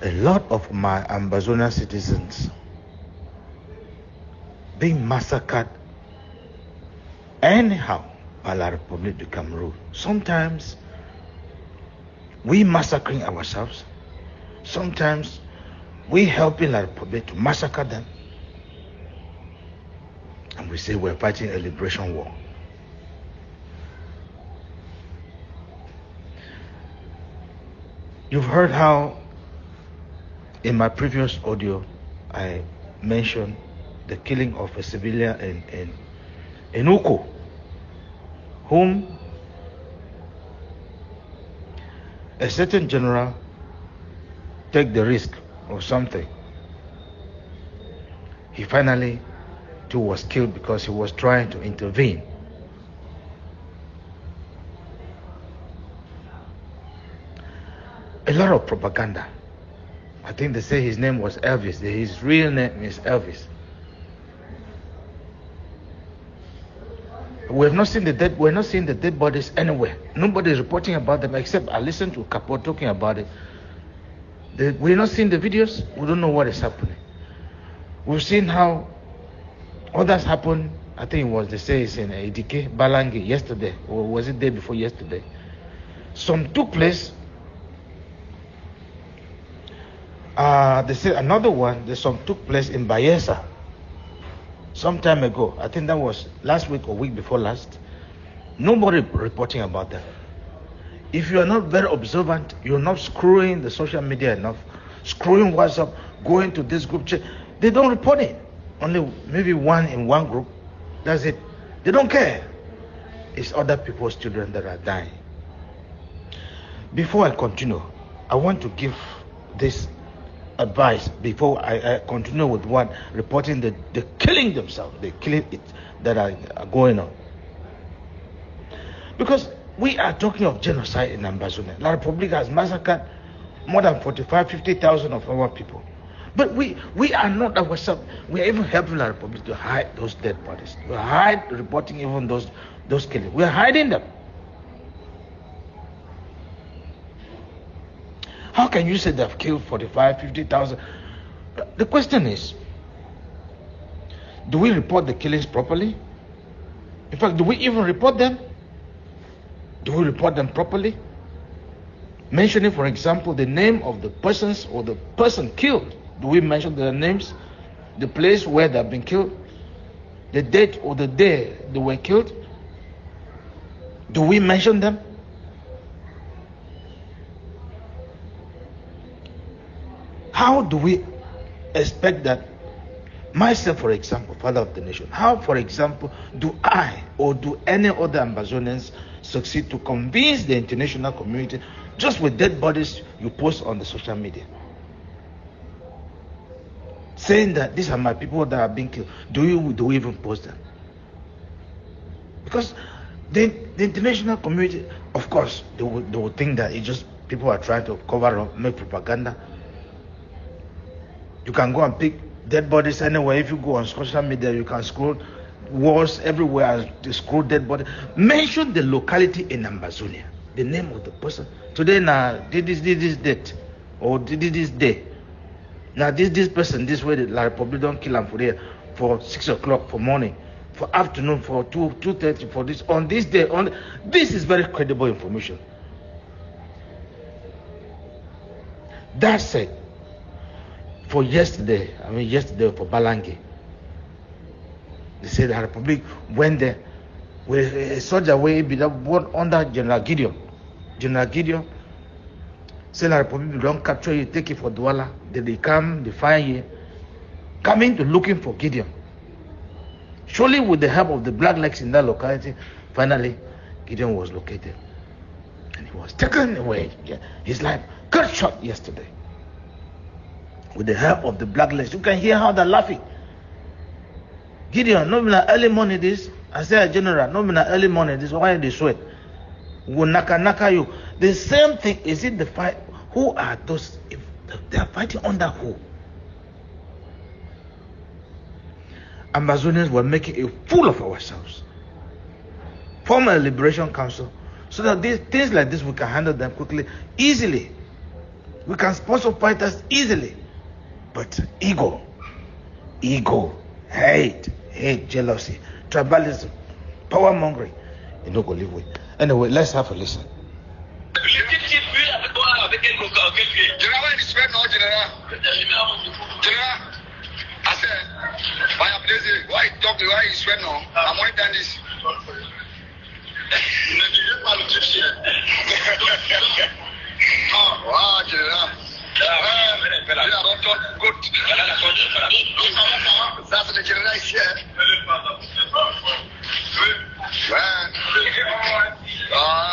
a lot of my Ambazonia citizens being massacred anyhow by La République du Cameroon. Sometimes we massacring ourselves. Sometimes we helping La République to massacre them. And we say we're fighting a liberation war. You've heard how in my previous audio I mentioned the killing of a civilian in Uko, whom a certain general take the risk of something. He finally too was killed because he was trying to intervene. A lot of propaganda. I think they say his name was Elvis. His real name is Elvis. We have not seen the dead. We're not seeing the dead bodies anywhere. Nobody is reporting about them except I listened to Kapo talking about it. We're not seeing the videos. We don't know what is happening. We've seen how others happen. I think it was, they say it's in Idike, Balangi yesterday, or was it day before yesterday? Some took place. They say another one, some took place in Bayelsa some time ago. I think that was last week or week before last. Nobody reporting about that. If you are not very observant, you're not screwing the social media enough, screwing WhatsApp, going to this group chat, they don't report it. Only maybe one in one group. That's it. They don't care. It's other people's children that are dying. Before I continue, I want to give this advice before I continue with what reporting the killing themselves, the killing it that are going on. Because we are talking of genocide in Ambazonia. La République has massacred more than 50,000 of our people. But we are not ourselves. We are even helping La République to hide those dead bodies. We are reporting even those killings. We are hiding them. How can you say they've killed 50,000? The question is, do we report the killings properly? In fact, do we even report them? Do we report them properly? Mentioning, for example, the name of the persons or the person killed. Do we mention their names? The place where they have been killed? The date or the day they were killed? Do we mention them? How do we expect that myself, for example, father of the nation, how, for example, do I or do any other Ambazonians succeed to convince the international community just with dead bodies you post on the social media? Saying that these are my people that are being killed. Do we even post them? Because the international community, of course, they will think that it's just people are trying to cover up, make propaganda. You can go and pick dead bodies anywhere. If you go on social media, you can scroll walls everywhere to scroll dead body. Mention the locality in Ambazonia, the name of the person. Today now, did this date, or did this day. Now this person, this way, La République don't kill them for 6 o'clock for morning, for afternoon, for 2:30, for this, on this day. This is very credible information. That said, for yesterday for Balangi, they said the Republic went there with a soldier way under General Gideon. General Gideon said the Republic don't capture you, take it for Douala. Then they come, they find you, coming to looking for Gideon. Surely with the help of the Black Legs in that locality, finally Gideon was located. And he was taken away. His life got shot yesterday. With the help of the Black Legs. You can hear how they're laughing. Gideon, no me early morning this. I say general, no me early morning this. Why they sweat? Will naka you. The same thing, is it the fight? Who are those? If they are fighting under who? Ambazonians were making a fool of ourselves. Form a liberation council so that these things like this we can handle them quickly, easily. We can sponsor fighters easily. But ego, hate, jealousy, tribalism, power mongering, you don't go live with. Anyway, let's have a listen. I said, why you sweat now? I'm only done this. Oh, wow, General. That's the General is here.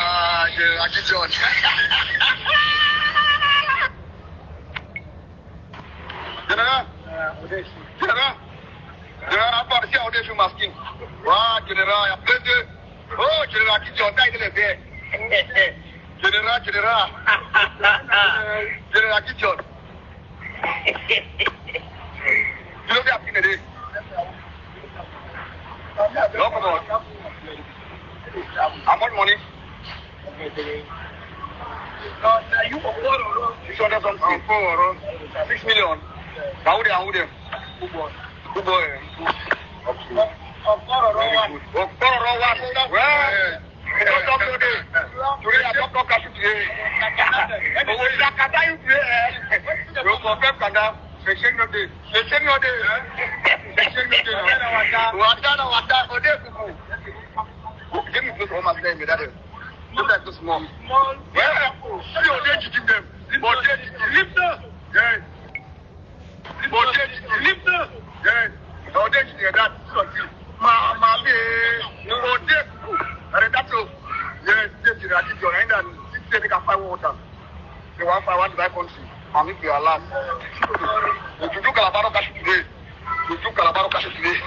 General John. General, I'm about to see how they feel masking. Wow, General, I'm playing. Oh, General John, that's the best. General. General John. You know they have seen it. No, come on. How much money? You for 600 something. 6 million. How would they? Good boy. Today I don't talk to you. And if you are last, if you do Calabaro cash today,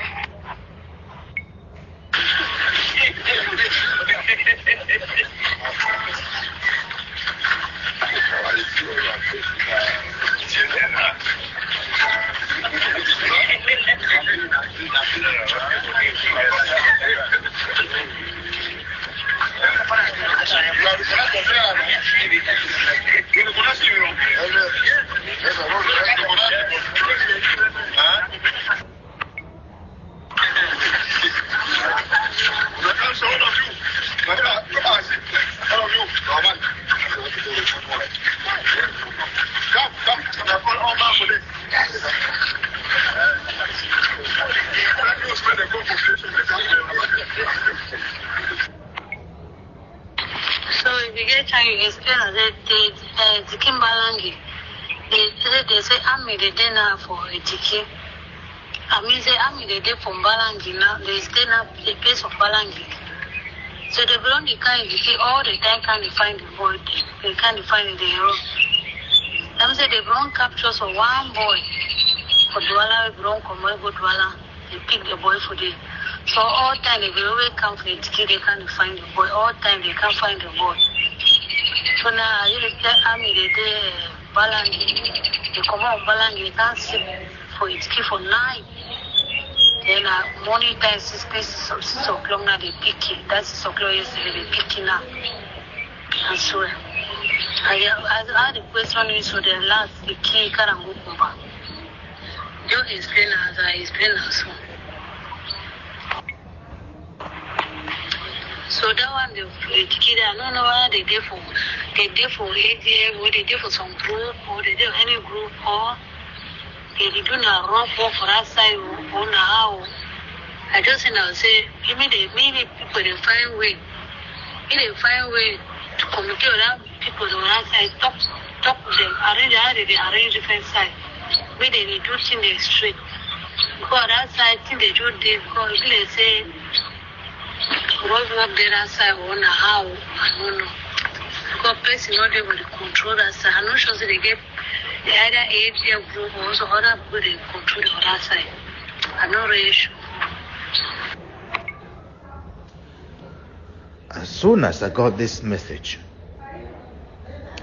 So if you get time, you explain that the Kimbalangi, they say I'm the dinner for a ticket. I mean, say I'm the day from Balangi now. They stay now the place of Balangi. So they belong the kind of all the time can't find the boy. They can't find the hero. Them say they belong captures for one boy. For Douala, belong Komogo Douala. They pick the boy for the. So all time they will always come for the ticket. They can't find the boy. All time they can't find the boy. So now you tell Ami the day Balangi. They come on Balangi. They can't sleep for it for night. Then morning time 6 o'clock now they pick it. That's 6 o'clock yesterday they pick it now. And so I had a question is for the last the key Karangukumba. You explain as I explain as well. So that one the kid I don't know whether they did for ADF or they did for some group or they did any group or they do not run for that side or now. I just say maybe people they find way. If they find way to communicate with them, people on that side talk to them, arrange different side. Maybe they do things they straight. Because that side thing they do this because if they say what work there that side or how I don't know. Because person not able to control that side. I'm not sure they get the either ADF group or also other people they control the other side. I'm not really sure. As soon as I got this message,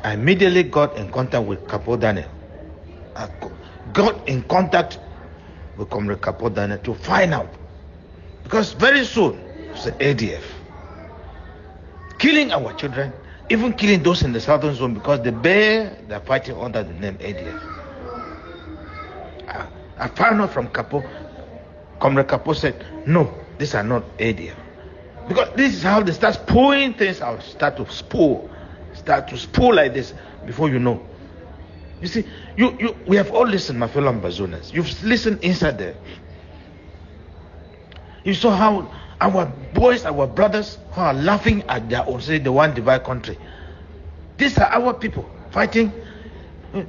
I immediately got in contact with Capo Daniel. I got in contact with Comrade Capo Daniel to find out. Because very soon, it's the ADF. Killing our children, even killing those in the southern zone because they're fighting under the name ADF. I found out from Kapo, Comrade Kapo said, no, these are not ADF. Because this is how they start pulling things out, start to spool like this before you know. You see, we have all listened, my fellow Ambazonas. You've listened inside there. You saw how our boys, our brothers, who are laughing at their own, say the one divided country. These are our people fighting.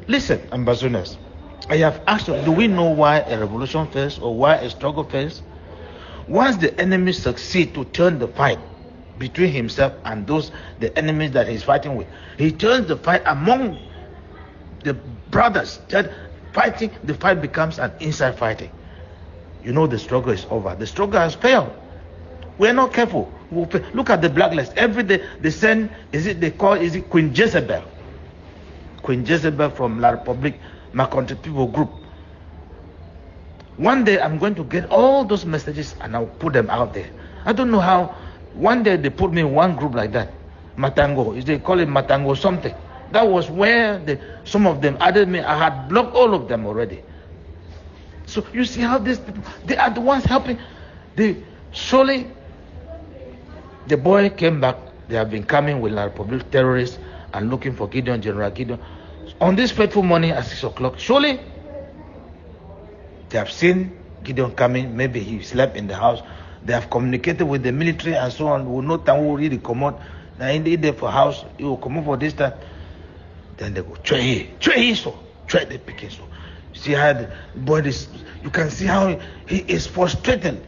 Listen, Ambazonas, I have asked you, do we know why a revolution fails or why a struggle fails? Once the enemy succeeds to turn the fight between himself and the enemies that he's fighting with, he turns the fight among the brothers. Fighting, the fight becomes an inside fighting. You know the struggle is over. The struggle has failed. We're not careful. Look at the blacklist. Every day they send, is it Queen Jezebel? Queen Jezebel from La Republique, my country people group. One day I'm going to get all those messages and I'll put them out there. I don't know how. One day they put me in one group like that. Matango. They call it Matango something. That was where some of them added me. I had blocked all of them already. So you see how these people, they are the ones helping. Surely the boy came back. They have been coming with La Republique terrorists and looking for Gideon, General Gideon. On this fateful morning at 6 o'clock, surely they have seen Gideon coming. Maybe he slept in the house. They have communicated with the military and so on. We know that will really come out. Now in the day for house, he will come out for this time. Then they go, try the picking so. See how the boy is, you can see how he is frustrated.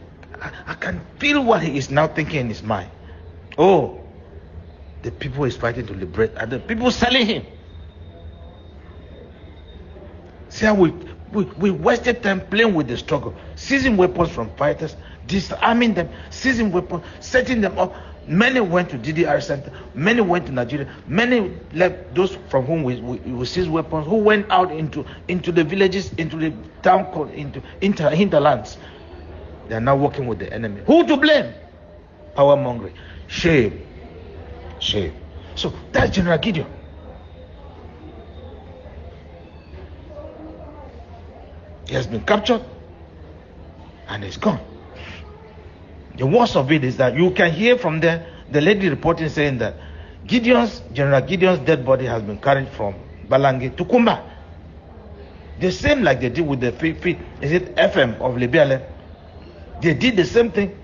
I can feel what he is now thinking in his mind. Oh, the people is fighting to liberate, and the people selling him. See how we wasted time playing with the struggle, seizing weapons from fighters, disarming them, seizing weapons, setting them up. Many went to DDR center, many went to Nigeria, many left those from whom we seized weapons, who went out into the villages, into the town, into hinterlands. They are now working with the enemy. Who to blame? Power mongering. Shame. So that's General Gideon. He has been captured and he's gone. The worst of it is that you can hear from there the lady reporting saying that General Gideon's dead body has been carried from Balangi to Kumba. The same like they did with the FM of Libiale. They did the same thing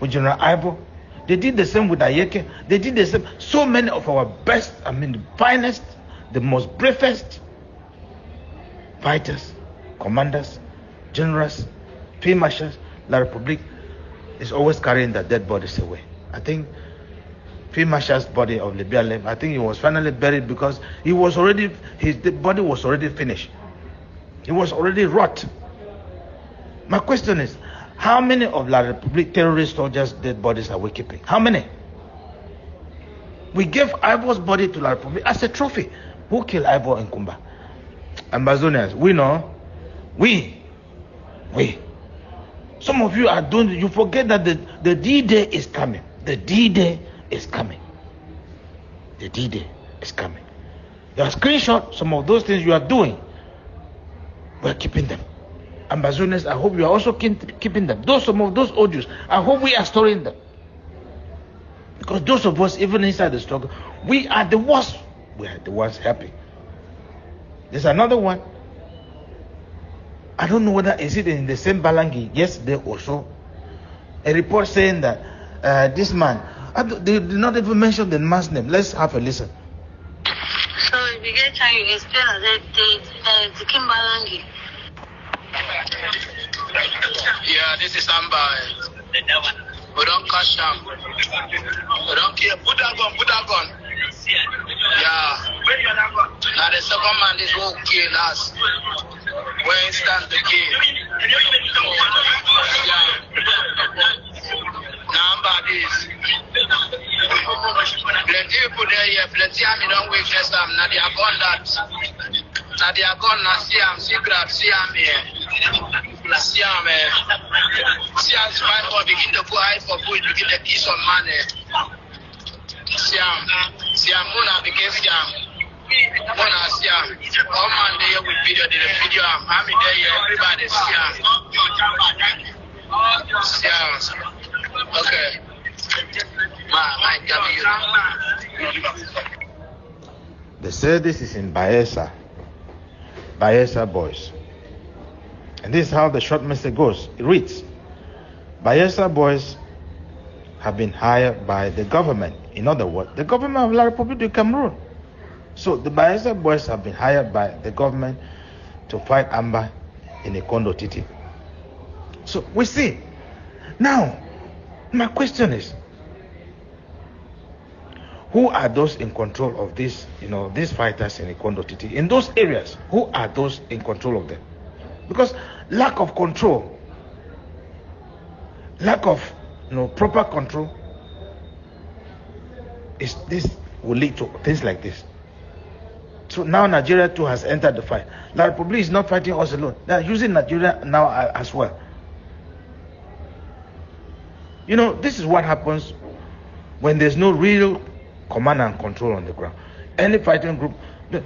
with General Ibo. They did the same with Ayeke. They did the same. So many of our best, the finest, the most bravest fighters, commanders, generals, field marshals, La Republique is always carrying their dead bodies away. I think Field Marshal's body of Libiale, I think he was finally buried because his body was already finished. He was already rot. My question is, how many of La Republique terrorist soldiers' dead bodies are we keeping? How many? We gave Ivo's body to La Republique as a trophy. Who killed Ivo in Kumba? Ambazonians, we know. We. Some of you you forget that the D-Day is coming. The D-Day is coming. The D-Day is coming. You have screenshot some of those things you are doing. We're keeping them. Ambazonians, I hope you are also keeping them. Some of those audios, I hope we are storing them. Because those of us, even inside the struggle, we are the worst. We are the ones happy. There's another one. I don't know whether is it in the same Balangi yesterday or so. A report saying that this man, they did not even mention the man's name. Let's have a listen. So if you get time, you explain the Kim Balangi. Yeah, this is Amba. We don't catch them. We don't care. Put that gun. Yeah. Now the second man is who killed us. Where he stands the kill. Yeah. Now about this. Plenty people there here, plenty army don't wait for them. Now they are gone that. Now they are gone now see grab, see army here. See him, see him fight for begin to go high for food, begin to kiss on money. See Siam, Mona became Siam. Mona Siam. Come on there with video, I'm in there, everybody Siam. Siam. Okay. They say this is in Bayelsa Boys. And this is how the short message goes. It reads, Bayelsa Boys have been hired by the government. In other words, the government of La Republique of Cameroon. So the Bayelsa Boys have been hired by the government to fight Amba in the Kondo Titi. So we see. Now, my question is, who are those in control of this, these fighters in Ikondo Titi? In those areas, who are those in control of them? Because lack of control, lack of proper control, this will lead to things like this. So now Nigeria too has entered the fight. La Republique is not fighting us alone. They are using Nigeria now as well. This is what happens when there's no real command and control on the ground. Any fighting group,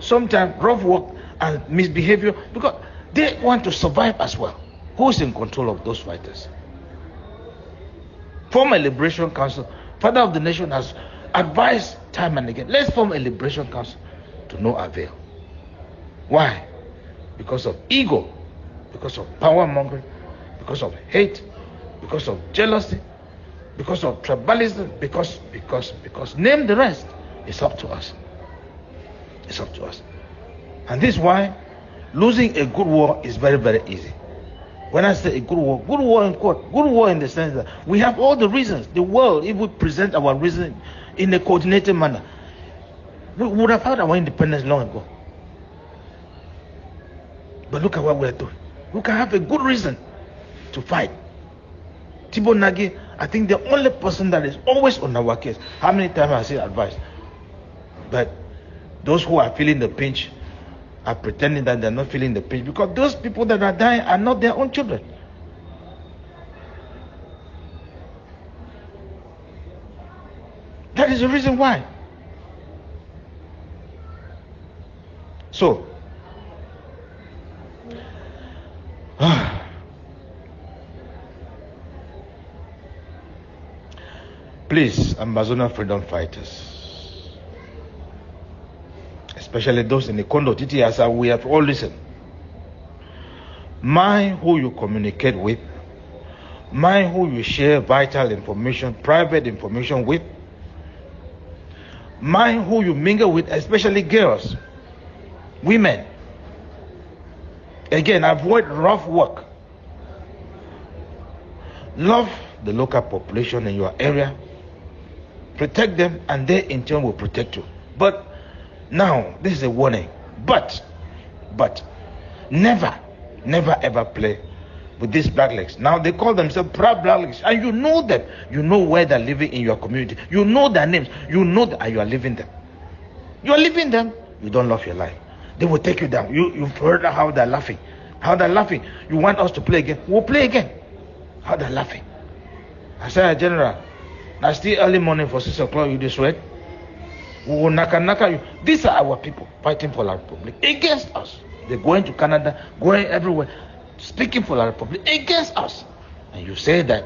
sometimes rough work and misbehavior, because they want to survive as well. Who's in control of those fighters? Form a liberation council. Father of the nation has advised time and again, let's form a liberation council, to no avail. Why? Because of ego, because of power mongering, because of hate, because of jealousy, because of tribalism, because name the rest. It's up to us. It's up to us. And this is why losing a good war is very, very easy. When I say a good war in quote, good war in the sense that we have all the reasons. The world, if we present our reason in a coordinated manner, we would have had our independence long ago. But look at what we're doing. We can have a good reason to fight. Thibaut Nagy, I think the only person that is always on our case. How many times has he advised? But those who are feeling the pinch are pretending that they're not feeling the pinch, because those people that are dying are not their own children. That is the reason why. So, please, Ambazonia freedom fighters, especially those in the Kondo Titi, as we have all listened, mind who you communicate with, mind who you share vital information, private information with, mind who you mingle with, especially girls, women. Again, avoid rough work. Love the local population in your area. Protect them, and they in turn will protect you. But now, this is a warning. But never ever play with these blacklegs. Now they call themselves proud blacklegs, and you know them. You know where they're living in your community. You know their names. You know that you are living them. You are living them. You don't love your life. They will take you down. You've heard how they're laughing. How they're laughing. You want us to play again? We'll play again. How they're laughing. I said, General, now still early morning for 6 o'clock, you just wait. We will naka you. These are our people fighting for La Republique against us. They're going to Canada, going everywhere, speaking for La Republique against us. And you say that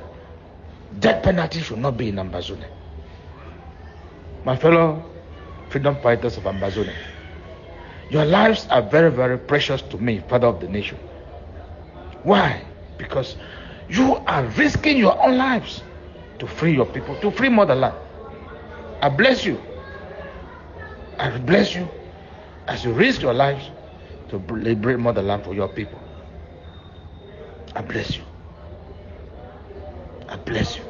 death penalty should not be in Ambazonia. My fellow freedom fighters of Ambazonia, your lives are very, very precious to me, Father of the nation. Why? Because you are risking your own lives to free your people, to free motherland. I bless you. I bless you as you risk your lives to liberate motherland for your people. I bless you. I bless you.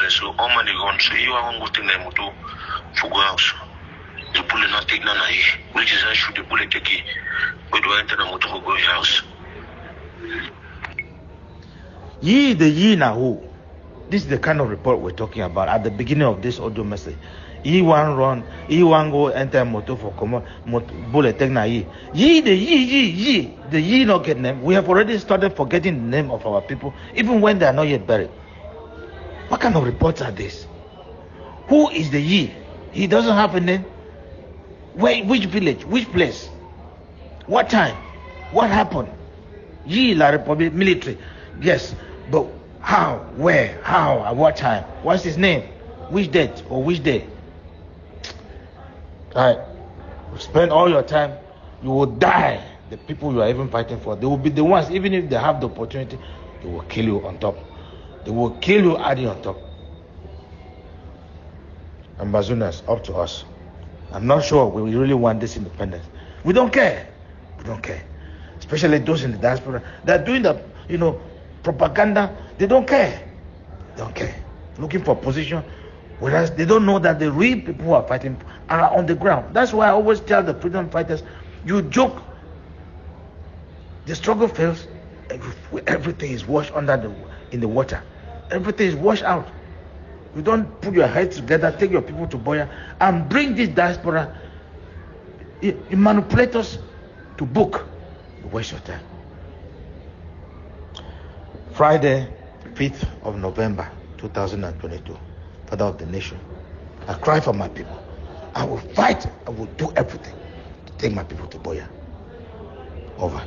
So all money gone, so you are going to them to Fugo House. The bullet not take none, which is I should the bullet take it. But do I enter the motor go house? Ye, the ye now who? This is the kind of report we're talking about at the beginning of this audio message. Ye one run, ye one go enter motor for common bullet take na ye. Ye, the ye, the ye not get name. We have already started forgetting the name of our people, even when they are not yet buried. What kind of reports are these? Who is the ye? He doesn't have a name. Where, which village, which place, what time, what happened? Ye La Republic military, yes, but how, where, how, at what time? What's his name? Which date or which day? Right. Spend all your time, you will die. The people you are even fighting for, they will be the ones, even if they have the opportunity, they will kill you on top. They will kill you adding on top. And Bazunas, up to us. I'm not sure we really want this independence. We don't care. We don't care. Especially those in the diaspora. They're doing the, propaganda. They don't care. They don't care. Looking for position. Whereas they don't know that the real people who are fighting are on the ground. That's why I always tell the freedom fighters, you joke. The struggle fails. Everything is washed in the water. Everything is washed out. You don't put your heads together, take your people to Buea, and bring this diaspora, you manipulate us to book. You waste your time. Friday, 5th of November, 2022, Father of the Nation. I cry for my people. I will fight. I will do everything to take my people to Buea. Over.